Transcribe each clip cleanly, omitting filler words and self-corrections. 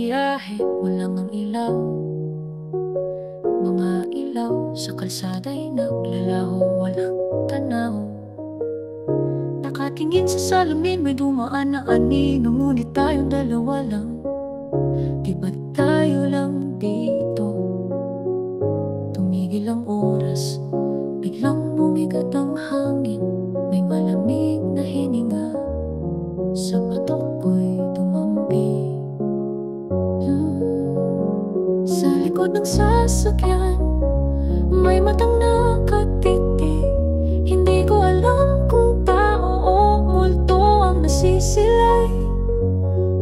biyahe, walang ang ilaw. Mga ilaw sa kalsada'y naglalaho, walang tanaw. Nakatingin sa salamin, may dumaan na anino, ngunit tayong dalawa lang. Di ba tayo lang dito? Tumigil ang oras, biglang bumigat ang hangin. May malamig na hininga, sa patok ko'y tumampi. Sa likod ng sasakyan, may matang nakatitig. Hindi ko alam kung tao o multo ang nasisilay.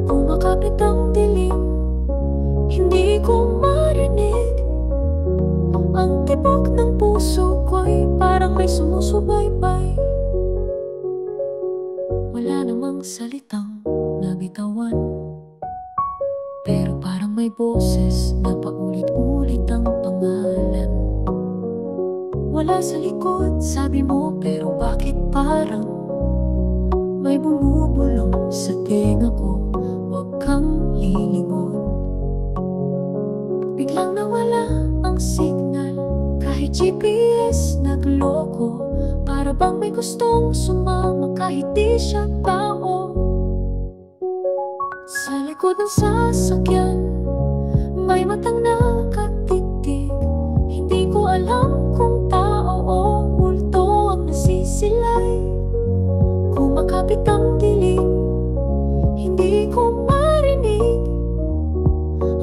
Kumakapit ang dilim, hindi ko marinig. Ang tibok ng puso ko'y parang may sumusubaybay. Wala namang salitang nabitawan, pero parang may boses na paulit-ulit ang pangalan. Wala sa likod, sabi mo, pero bakit parang may bumubulong sa tenga ko? Huwag kang lilingon. Biglang nawala ang signal, kahit GPS nagloko. Para bang may gustong sumama kahit di siya tao. Sa likod ng sasakyan, may matang nakatitig. Hindi ko alam kung tao o multo ang nasisilay. Kumakapit ang dilim, hindi ko marinig.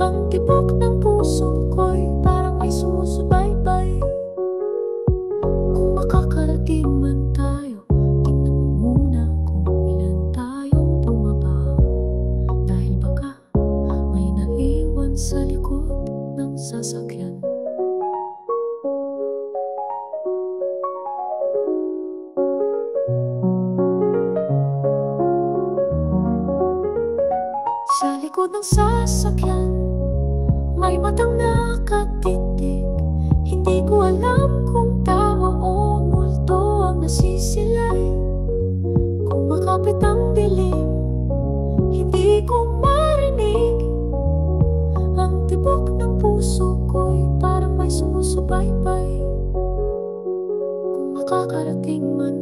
Ang tibok ng puso ko'y parang may sumusubaybay. Kung makakarating man tayo, tingnan mo muna kung ilan tayong bumaba. Dahil baka may naiwan sa likod ng sasakyan. Sa likod ng sasakyan, may matang nakatitig. Hindi ko alam kung tao o multo ang nasisilay. Kumakapit ang dilim, hindi ko marinig. Ang tibok ng puso ko'y parang may sumusubaybay. Kung makakarating man